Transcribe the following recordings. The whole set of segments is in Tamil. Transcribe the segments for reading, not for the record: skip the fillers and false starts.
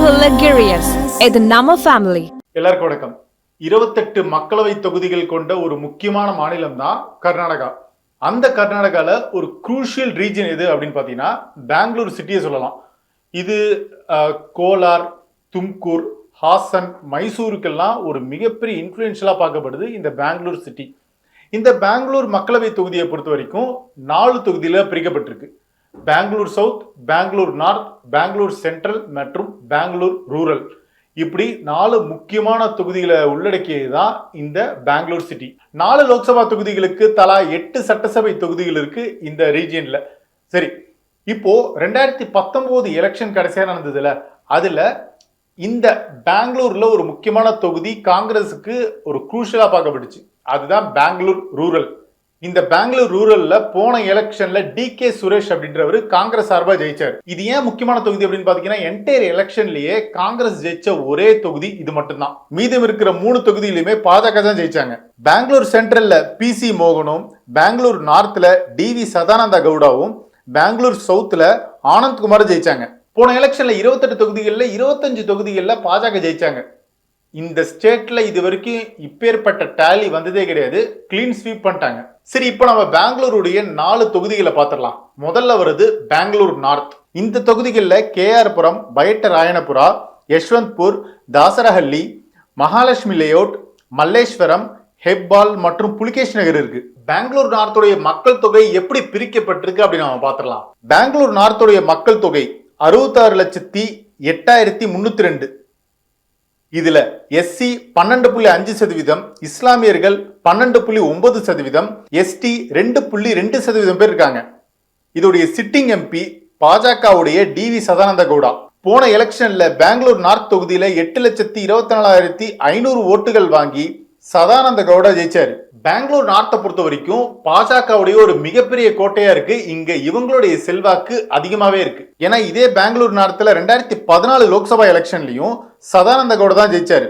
இது நம்ம ஃபேமிலி. எல்லாருக்கும் வணக்கம். 28 மக்களவை தொகுதிகள் கொண்ட ஒரு முக்கியமான மாநிலம் தான் கர்நாடகா. அந்த கர்நாடகால ஒரு குரூஷியல் ரீஜன் எது அப்படின்னு பாத்தீங்கன்னா பெங்களூர் சிட்டியை சொல்லலாம். இது கோலார், தும்கூர், ஹாசன், மைசூருக்கெல்லாம் ஒரு மிகப்பெரிய இன்ஃப்ளூயன்ஷியலா பார்க்கப்படுது இந்த பெங்களூர் சிட்டி. இந்த பெங்களூர் மக்களவை தொகுதியை பொறுத்த வரைக்கும் 4 தொகுதியில பிரிக்கப்பட்டிருக்கு. Bangalore south, Bangalore north, Bangalore central மற்றும் பெங்களூர் ரூரல். இப்படி 4 முக்கியமான தொகுதிகளை உள்ளடக்கியது தான் இந்த பெங்களூர் சிட்டி. 4 லோக்சபா தொகுதிகளுக்கு தலா 8 சட்டசபை தொகுதிகள் இருக்கு இந்த ரீஜியன்ல. சரி, இப்போ 2019 எலெக்ஷன் கடைசியா நடந்ததுல, அதுல இந்த பெங்களூர்ல ஒரு முக்கியமான தொகுதி காங்கிரஸுக்கு ஒரு குரூஷியலா பார்க்கப்பட்டுச்சு. அதுதான் பெங்களூர் ரூரல். இந்த பெங்களூர் ரூரல்ல போன எலெக்ஷன்ல DK சுரேஷ் அப்படின்றவர் காங்கிரஸ் சார்பா ஜெயிச்சார். இது ஏன் முக்கியமான தொகுதி அப்படின்னு பாத்தீங்கன்னா என்டையர் எலெக்ஷன்லயே காங்கிரஸ் ஜெயிச்ச ஒரே தொகுதி இது மட்டும்தான். மீதம் இருக்கிற 3 தொகுதியிலுமே பாஜக தான் ஜெயிச்சாங்க. பெங்களூர் சென்ட்ரல்ல PC மோகனும், பெங்களூர் நார்த்ல DV சதானந்த கவுடாவும், பெங்களூர் சவுத்ல ஆனந்த் குமார் ஜெயிச்சாங்க. போன எலெக்ஷன்ல 28 தொகுதிகளில் 25 தொகுதிகளில் பாஜக ஜெயிச்சாங்க. இந்த ஸ்டேட்ல இது வரைக்கும் இப்பேற்பட்ட டேலி வந்ததே கிடையாது. கிளீன் ஸ்வீப் பண்ணிட்டாங்க. சரி, இப்போ நம்ம பெங்களூருடைய 4 தொகுதிகளை பார்த்துடலாம். முதல்ல வருது பெங்களூர் நார்த். இந்த தொகுதிகளில் KR புரம், பயட்ட ராயணபுரா, யஷ்வந்த்பூர், தாசரஹள்ளி, மகாலட்சுமி லேஅவுட், மல்லேஸ்வரம், ஹெப்பால் மற்றும் புலிகேஷ் நகர் இருக்கு. பெங்களூர் நார்த்துடைய மக்கள் தொகை எப்படி பிரிக்கப்பட்டிருக்கு அப்படின்னு நம்ம பார்த்துடலாம். பெங்களூர் நார்த்துடைய மக்கள் தொகை 66,08,302. இதுல SC 12.5%, இஸ்லாமியர்கள் 12.9%, ST 2.2% பேர் இருக்காங்க. இதோடைய சிட்டிங் MP பாஜகவுடைய DV சதானந்த கவுடா. போன எலெக்ஷன்ல பெங்களூர் நார்த் தொகுதியில 8,24,500 ஓட்டுகள் வாங்கி சதானந்த கவுடா ஜெயிச்சாரு. பெங்களூர் நார்த்தை பொறுத்த வரைக்கும் பாஜகவுடைய ஒரு மிகப்பெரிய கோட்டையா இருக்கு. இங்க இவங்களுடைய செல்வாக்கு அதிகமாவே இருக்கு. ஏன்னா இதே பெங்களூர் நார்த்ல 2014 லோக்சபா எலெக்ஷன்லயும் சதானந்த கவுடா தான் ஜெயிச்சாரு.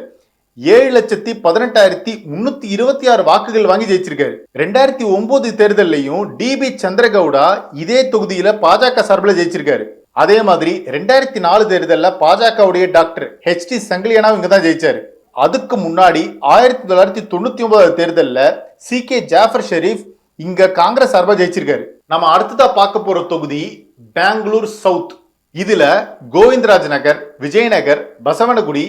7,18,326 வாக்குகள் வாங்கி ஜெயிச்சிருக்காரு. 2009 தேர்தலையும் DB சந்திரகவுடா இதே தொகுதியில பாஜக சார்பில் ஜெயிச்சிருக்காரு. அதே மாதிரி 2004 தேர்தலில் பாஜகவுடைய டாக்டர் HT சங்கிலியானா இங்க தான் ஜெயிச்சாரு. அதுக்கு முன்னாடி 1999 தேர்தலில் CK ஜாஃபர் ஷெரீப் இங்க காங்கிரஸ் சார்பா ஜெயிச்சிருக்காரு. நம்ம அடுத்ததா பார்க்க போற தொகுதி பெங்களூர் சவுத். இதுல கோவிந்தராஜ் நகர், விஜயநகர், பசவனகுடி,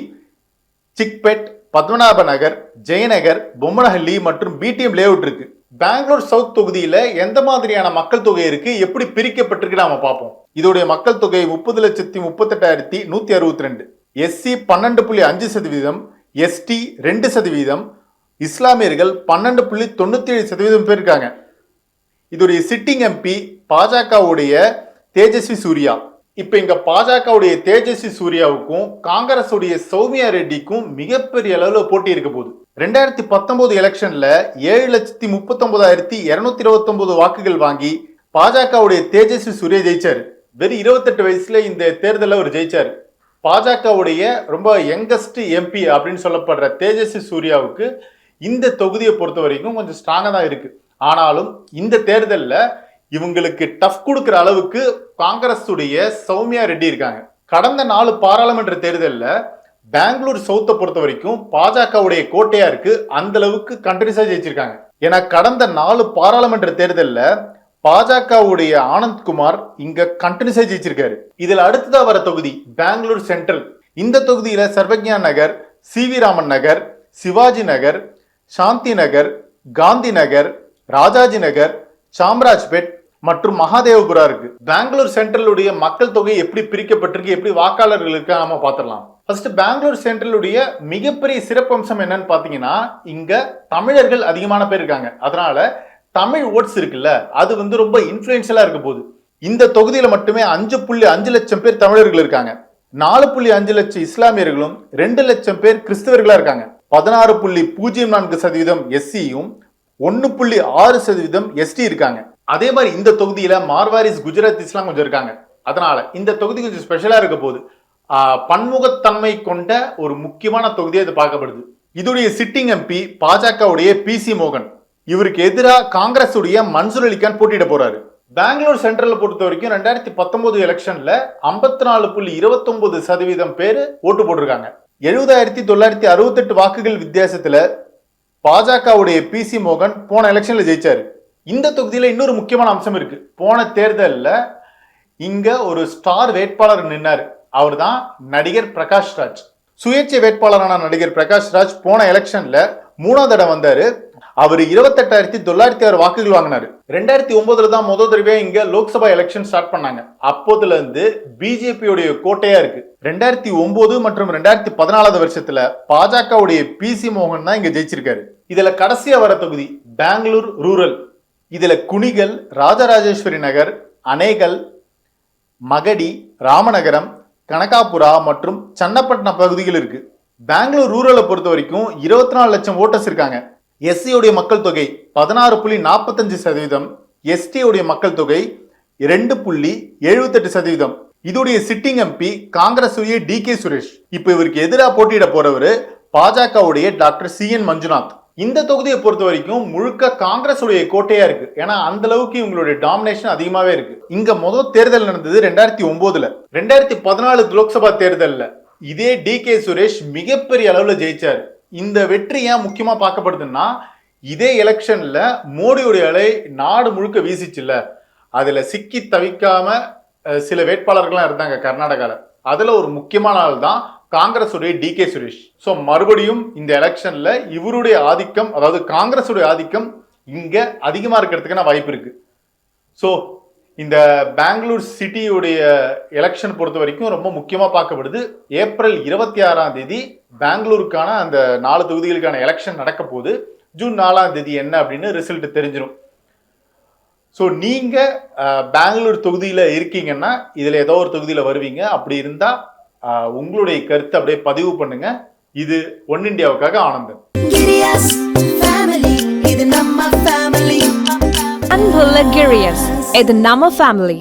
சிக்பெட், பத்மநாப நகர், ஜெயநகர், பொம்மனஹள்ளி மற்றும் BTM லேஅவுட் இருக்கு. பெங்களூர் சவுத் தொகுதியில எந்த மாதிரியான மக்கள் தொகை இருக்கு, எப்படி பிரிக்கப்பட்டிருக்கு நாம பார்ப்போம். இதோடைய மக்கள் தொகை 30,38,162. SC 12.5%, ST 2%, இஸ்லாமியர்கள் 12.97% பேர் இருக்காங்க. இதோடைய சிட்டிங் MP பாஜகவுடைய தேஜஸ்வி சூர்யா. இப்ப இங்க பாஜகவுடைய தேஜஸ்வி சூர்யாவுக்கும் காங்கிரஸ் உடைய சௌமியா ரெட்டிக்கும் மிகப்பெரிய அளவுல போட்டி இருக்க போகுது. 2019 எலெக்ஷன்ல 7,39,229 வாக்குகள் வாங்கி பாஜகவுடைய தேஜஸ்வி சூர்யா ஜெயிச்சாரு. வெறும் 28 வயசுல இந்த தேர்தலில் அவர் ஜெயிச்சாரு. பாஜகவுடைய ரொம்ப யங்கஸ்ட் MP அப்படின்னு சொல்லப்படுற தேஜஸ்வி சூர்யாவுக்கு இந்த தொகுதியை பொறுத்த வரைக்கும் கொஞ்சம் ஸ்ட்ராங்கா தான் இருக்கு. ஆனாலும் இந்த தேர்தலில் இவங்களுக்கு டஃப் கொடுக்கிற அளவுக்கு காங்கிரஸ் உடைய சௌமியா ரெட்டி இருக்காங்க. கடந்த 4 பாராளுமன்ற தேர்தலில் பெங்களூர் சவுத்தை பொறுத்த வரைக்கும் பாஜகவுடைய கோட்டையா இருக்கு. அந்த அளவுக்கு கண்டினியூஸா ஜெயிச்சிருக்காங்க. ஏன்னா கடந்த 4 பாராளுமன்ற தேர்தலில் பாஜகவுடைய ஆனந்த் குமார் இங்க கண்டினியூஸா ஜெயிச்சிருக்காரு. இதுல அடுத்ததா வர தொகுதி பெங்களூர் சென்ட்ரல். இந்த தொகுதியில சர்வஜ்ஞா நகர், CV ராமன் நகர், சிவாஜி நகர், சாந்தி நகர், காந்தி நகர், ராஜாஜி நகர், சாம்ராஜ்பேட் மற்றும் மகாதேவபுரா இருக்கு. பெங்களூர் சென்ட்ரலுடைய மக்கள் தொகை எப்படி பிரிக்கப்பட்டிருக்கு, எப்படி வாக்காளர்களுக்கு நாம பாத்திரலாம். ஃபர்ஸ்ட் பெங்களூர் சென்ட்ரலுடைய மிகப்பெரிய சிறப்பம்சம் என்னன்னு பாத்தீங்கன்னா இங்க தமிழர்கள் அதிகமான பேர் இருக்காங்க. அதனால தமிழ் ஓட்ஸ் இருக்குல்ல, அது ரொம்ப இன்ஃப்ளூயன்ஷியலா இருக்க போகுது. இந்த தொகுதியில மட்டுமே 5.5 லட்சம் பேர் தமிழர்கள் இருக்காங்க. 4.5 லட்சம் இஸ்லாமியர்களும் 2 லட்சம் பேர் கிறிஸ்தவர்களா இருக்காங்க. 16.04% SCயும் 1.6% ST இருக்காங்க. அதே மாதிரி இந்த தொகுதியில மார்வாரிஸ், குஜராத் இஸ்லாம் கொஞ்சம் இருக்காங்க. அதனால இந்த தொகுதி கொஞ்சம் ஸ்பெஷலா இருக்க போகுது. பன்முகத்தன்மை கொண்ட ஒரு முக்கியமான தொகுதியை இது பார்க்கப்படுது. இதோடைய சிட்டிங் MP பாஜகவுடைய PC மோகன். இவருக்கு எதிராக காங்கிரஸ் உடைய மன்சூர் அலிகான் போட்டியிட போறாரு. பெங்களூர் சென்ட்ரல் பொறுத்த வரைக்கும் 2019 எலெக்ஷன்ல 54.29% பேர் ஓட்டு போட்டிருக்காங்க. 70,968 வாக்குகள் வித்தியாசத்துல பாஜகவுடைய PC மோகன் போன எலெக்ஷன்ல ஜெயிச்சாரு. இந்த தொகுதியில இன்னொரு முக்கியமான அம்சம் இருக்கு. போன தேர்தலில் இங்க ஒரு ஸ்டார் வேட்பாளர் நின்னாரு. அவர் தான் நடிகர் பிரகாஷ் ராஜ். சுயேட்சை வேட்பாளரான நடிகர் பிரகாஷ் ராஜ் போன எலெக்ஷன்ல 3வது இடம் வந்தாரு. அவர் 28,906 வாக்குகள் வாங்கினாரு. 2009 தான் முதல் தடவை இங்க லோக்சபா எலெக்ஷன் ஸ்டார்ட் பண்ணாங்க. அப்போதுல இருந்து பிஜேபியோடைய கோட்டையா இருக்கு. 2009 மற்றும் 2014 வருஷத்துல பாஜகவுடைய PC மோகன் தான் இங்க ஜெயிச்சிருக்காரு. இதுல கடைசியா வர தொகுதி பெங்களூர் ரூரல். இதுல குணிகல், ராஜராஜேஸ்வரி நகர், அணைகள், மகடி, ராமநகரம், கனகாபுரா மற்றும் சன்னப்பட்டினம் பகுதிகள் இருக்கு. பெங்களூர் ரூரலை பொறுத்த வரைக்கும் 24 லட்சம் ஓட்டர்ஸ் இருக்காங்க. எஸ்சியோடைய மக்கள் தொகை 16.45%, எஸ்டியோடைய மக்கள் தொகை 2.78%. இதோடைய sitting MP Congress DK Suresh. இப்ப இவருக்கு எதிராக போட்டியிட போறவரு பாஜகவுடைய டாக்டர் CN மஞ்சுநாத். இந்த தொகுதியை பொறுத்த வரைக்கும் முழுக்க காங்கிரஸ் உடைய கோட்டையா இருக்கு. ஏன்னா அந்த அளவுக்கு இவங்களுடைய டாமினேஷன் அதிகமாவே இருக்கு. இங்க முதல் தேர்தல் நடந்தது 2009. 2014 லோக்சபா தேர்தல்ல இதே DK சுரேஷ் மிகப்பெரிய அளவுல ஜெயிச்சாரு. இந்த வெற்றி ஏன் முக்கியமா பார்க்கப்படுதுன்னா, இதே எலெக்ஷன்ல மோடியுடைய அலை நாடு முழுக்க வீசிச்சுல்ல, அதுல சிக்கி தவிக்காம சில வேட்பாளர்கள்லாம் இருந்தாங்க கர்நாடகால. அதுல ஒரு முக்கியமான ஆள் தான் காங்கிரஸ் DK சுரேஷ். ஸோ மறுபடியும் இந்த எலெக்ஷன்ல இவருடைய ஆதிக்கம், அதாவது காங்கிரஸ் ஆதிக்கம் இங்க அதிகமா இருக்கிறதுக்கான வாய்ப்பு இருக்கு. ஸோ இந்த பெங்களூர் சிட்டியுடைய எலெக்ஷன் பொறுத்த வரைக்கும் ரொம்ப முக்கியமா பார்க்கப்படுது. ஏப்ரல் 26ஆம் தேதி பெங்களூருக்கான அந்த 4 தொகுதிகளுக்கான எலெக்ஷன் நடக்க போகுது. ஜூன் 4ஆம் தேதி என்ன அப்படின்னு ரிசல்ட் தெரிஞ்சிடும். ஸோ நீங்க பெங்களூர் தொகுதியில இருக்கீங்கன்னா இதுல ஏதோ ஒரு தொகுதியில வருவீங்க. அப்படி இருந்தா உங்களுடைய கருத்தை அப்படியே பதிவு பண்ணுங்க. இது ஒன் இந்தியாவுக்காக ஆனந்தன். அன்புள்ள கிரியஸ், இது நம்ம ஃபேமிலி.